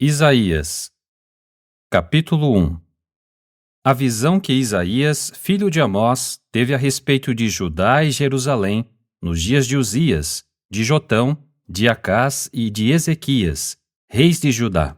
Isaías, capítulo 1. A visão que Isaías, filho de Amós, teve a respeito de Judá e Jerusalém nos dias de Uzias, de Jotão, de Acás e de Ezequias, reis de Judá.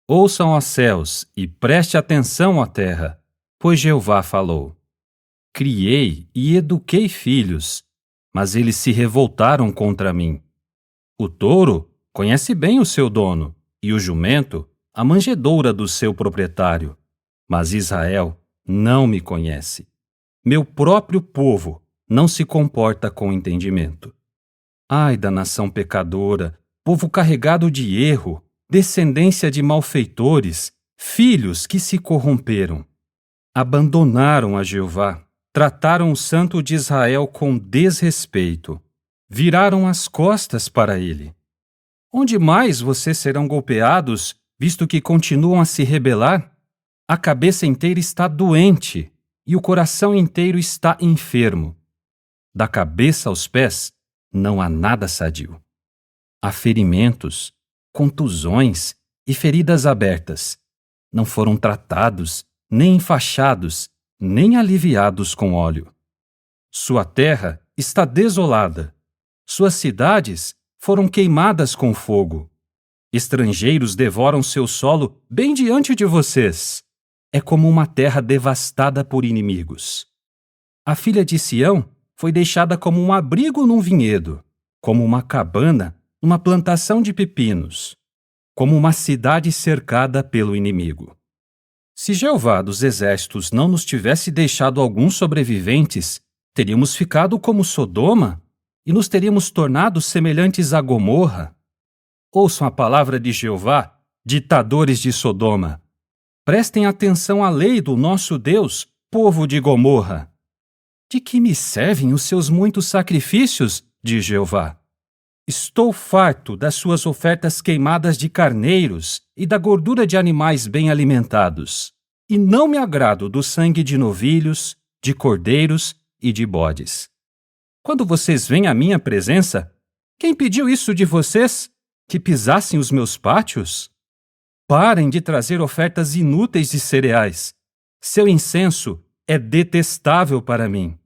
Ouçam, ó céus, e preste atenção, ó terra, pois Jeová falou. Criei e eduquei filhos, mas eles se revoltaram contra mim. O touro conhece bem o seu dono, e o jumento a manjedoura do seu proprietário. Mas Israel não me conhece. Meu próprio povo não se comporta com entendimento. Ai da nação pecadora, povo carregado de erro, descendência de malfeitores, filhos que se corromperam. Abandonaram a Jeová, trataram o Santo de Israel com desrespeito, viraram as costas para ele. Onde mais vocês serão golpeados, visto que continuam a se rebelar? A cabeça inteira está doente e o coração inteiro está enfermo. Da cabeça aos pés, não há nada sadio. Há ferimentos, contusões e feridas abertas. Não foram tratados, nem enfaixados, nem aliviados com óleo. Sua terra está desolada. Suas cidades foram queimadas com fogo. Estrangeiros devoram seu solo bem diante de vocês. É como uma terra devastada por inimigos. A filha de Sião foi deixada como um abrigo num vinhedo, como uma cabana numa plantação de pepinos, como uma cidade cercada pelo inimigo. Se Jeová dos exércitos não nos tivesse deixado alguns sobreviventes, teríamos ficado como Sodoma e nos teríamos tornado semelhantes a Gomorra. Ouçam a palavra de Jeová, ditadores de Sodoma. Prestem atenção à lei do nosso Deus, povo de Gomorra. De que me servem os seus muitos sacrifícios, diz Jeová? Estou farto das suas ofertas queimadas de carneiros e da gordura de animais bem alimentados, e não me agrado do sangue de novilhos, de cordeiros e de bodes. Quando vocês vêm à minha presença, quem pediu isso de vocês? Que pisassem os meus pátios? Parem de trazer ofertas inúteis de cereais. Seu incenso é detestável para mim.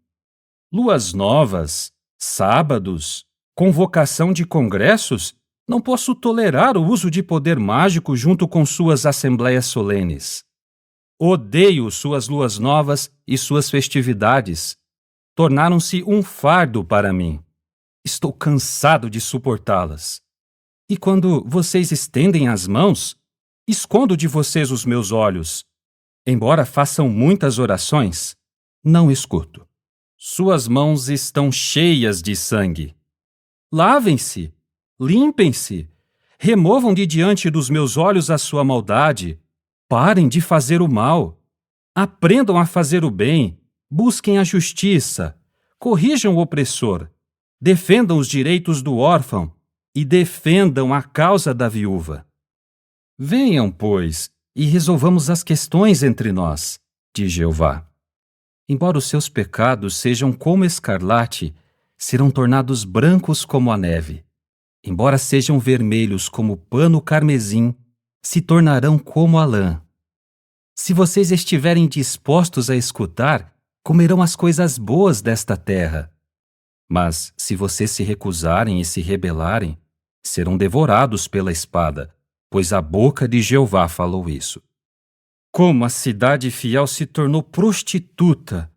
Luas novas, sábados, convocação de congressos, não posso tolerar o uso de poder mágico junto com suas assembleias solenes. Odeio suas luas novas e suas festividades. Tornaram-se um fardo para mim. Estou cansado de suportá-las. E quando vocês estendem as mãos, escondo de vocês os meus olhos. Embora façam muitas orações, não escuto. Suas mãos estão cheias de sangue. Lavem-se, limpem-se, removam de diante dos meus olhos a sua maldade. Parem de fazer o mal. Aprendam a fazer o bem. Busquem a justiça, corrijam o opressor, defendam os direitos do órfão e defendam a causa da viúva. Venham, pois, e resolvamos as questões entre nós, diz Jeová. Embora os seus pecados sejam como escarlate, serão tornados brancos como a neve. Embora sejam vermelhos como pano carmesim, se tornarão como a lã. Se vocês estiverem dispostos a escutar, comerão as coisas boas desta terra. Mas, se vocês se recusarem e se rebelarem, serão devorados pela espada, pois a boca de Jeová falou isso. Como a cidade fiel se tornou prostituta!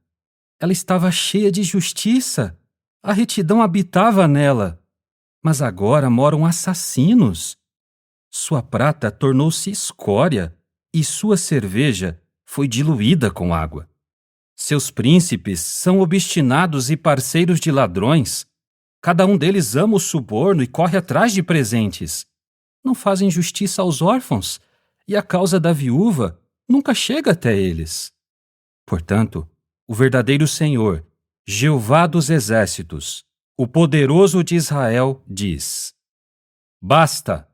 Ela estava cheia de justiça, a retidão habitava nela, mas agora moram assassinos. Sua prata tornou-se escória e sua cerveja foi diluída com água. Seus príncipes são obstinados e parceiros de ladrões. Cada um deles ama o suborno e corre atrás de presentes. Não fazem justiça aos órfãos, e a causa da viúva nunca chega até eles. Portanto, o verdadeiro Senhor, Jeová dos exércitos, o poderoso de Israel, diz: Basta!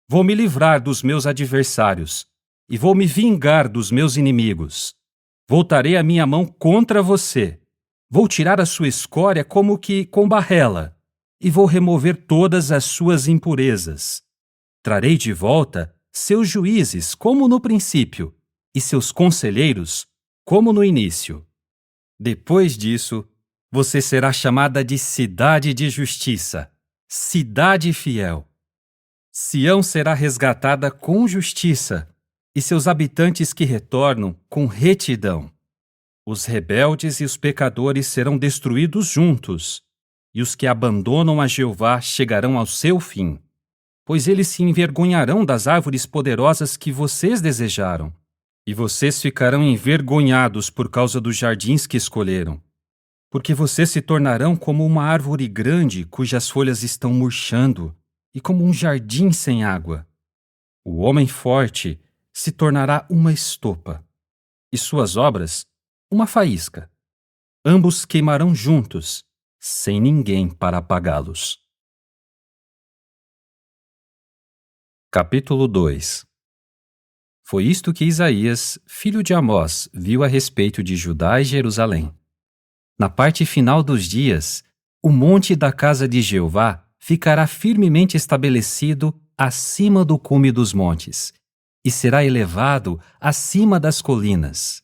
Vou me livrar dos meus adversários e vou me vingar dos meus inimigos. Voltarei a minha mão contra você. Vou tirar a sua escória como que com barrela e vou remover todas as suas impurezas. Trarei de volta seus juízes como no princípio, e seus conselheiros como no início. Depois disso, você será chamada de cidade de justiça, cidade fiel. Sião será resgatada com justiça, e seus habitantes que retornam com retidão. Os rebeldes e os pecadores serão destruídos juntos, e os que abandonam a Jeová chegarão ao seu fim, pois eles se envergonharão das árvores poderosas que vocês desejaram, e vocês ficarão envergonhados por causa dos jardins que escolheram, porque vocês se tornarão como uma árvore grande cujas folhas estão murchando, e como um jardim sem água. O homem forte se tornará uma estopa, e suas obras uma faísca. Ambos queimarão juntos, sem ninguém para apagá-los. Capítulo 2. Foi isto que Isaías, filho de Amós, viu a respeito de Judá e Jerusalém. Na parte final dos dias, o monte da casa de Jeová ficará firmemente estabelecido acima do cume dos montes, e será elevado acima das colinas,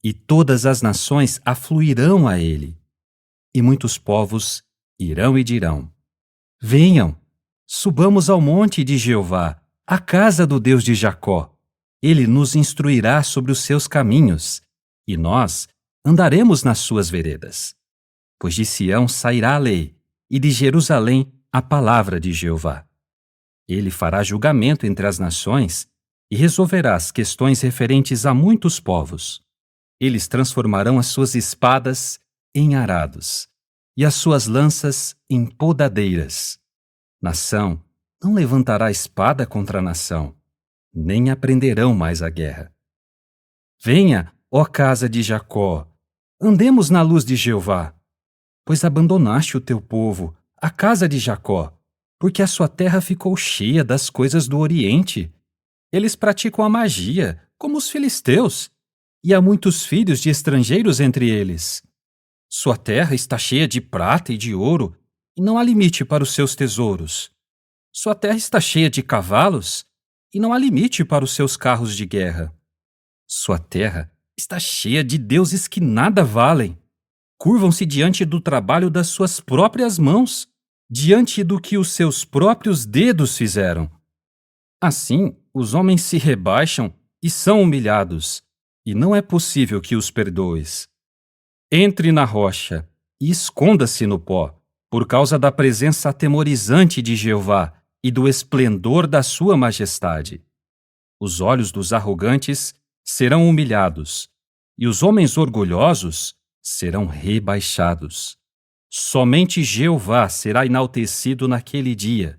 e todas as nações afluirão a ele. E muitos povos irão e dirão: Venham, subamos ao monte de Jeová, à casa do Deus de Jacó. Ele nos instruirá sobre os seus caminhos, e nós andaremos nas suas veredas. Pois de Sião sairá a lei, e de Jerusalém a palavra de Jeová. Ele fará julgamento entre as nações e resolverá as questões referentes a muitos povos. Eles transformarão as suas espadas em arados e as suas lanças em podadeiras. Nação não levantará espada contra nação, nem aprenderão mais a guerra. Venha, ó casa de Jacó, andemos na luz de Jeová, pois abandonaste o teu povo, a casa de Jacó, porque a sua terra ficou cheia das coisas do Oriente. Eles praticam a magia, como os filisteus, e há muitos filhos de estrangeiros entre eles. Sua terra está cheia de prata e de ouro, e não há limite para os seus tesouros. Sua terra está cheia de cavalos, e não há limite para os seus carros de guerra. Sua terra está cheia de deuses que nada valem. Curvam-se diante do trabalho das suas próprias mãos, diante do que os seus próprios dedos fizeram. Assim, os homens se rebaixam e são humilhados, e não é possível que os perdoes. Entre na rocha e esconda-se no pó, por causa da presença atemorizante de Jeová e do esplendor da sua majestade. Os olhos dos arrogantes serão humilhados, e os homens orgulhosos serão rebaixados. Somente Jeová será enaltecido naquele dia,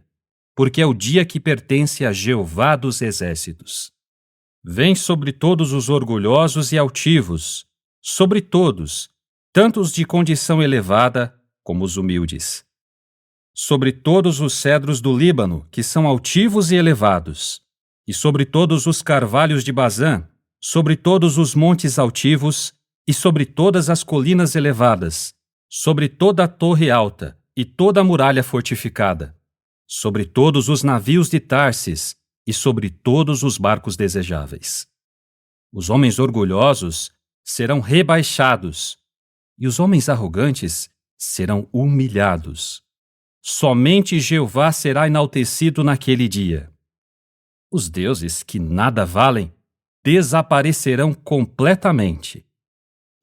porque é o dia que pertence a Jeová dos exércitos. Vem sobre todos os orgulhosos e altivos, sobre todos, tanto os de condição elevada como os humildes. Sobre todos os cedros do Líbano, que são altivos e elevados, e sobre todos os carvalhos de Bazã, sobre todos os montes altivos, e sobre todas as colinas elevadas, sobre toda a torre alta e toda a muralha fortificada, sobre todos os navios de Tarsis e sobre todos os barcos desejáveis. Os homens orgulhosos serão rebaixados, e os homens arrogantes serão humilhados. Somente Jeová será enaltecido naquele dia. Os deuses que nada valem desaparecerão completamente,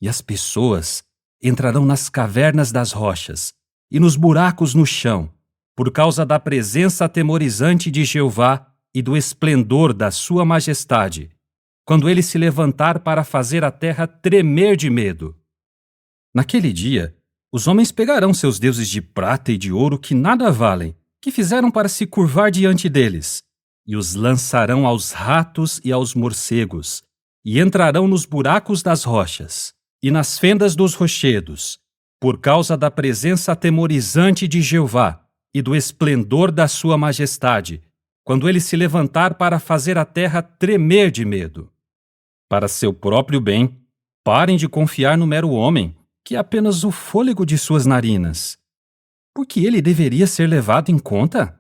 e as pessoas entrarão nas cavernas das rochas e nos buracos no chão, por causa da presença atemorizante de Jeová e do esplendor da sua majestade, quando ele se levantar para fazer a terra tremer de medo. Naquele dia, os homens pegarão seus deuses de prata e de ouro que nada valem, que fizeram para se curvar diante deles, e os lançarão aos ratos e aos morcegos, e entrarão nos buracos das rochas e nas fendas dos rochedos, por causa da presença atemorizante de Jeová e do esplendor da sua majestade, quando ele se levantar para fazer a terra tremer de medo. Para seu próprio bem, parem de confiar no mero homem, que é apenas o fôlego de suas narinas. Por que ele deveria ser levado em conta?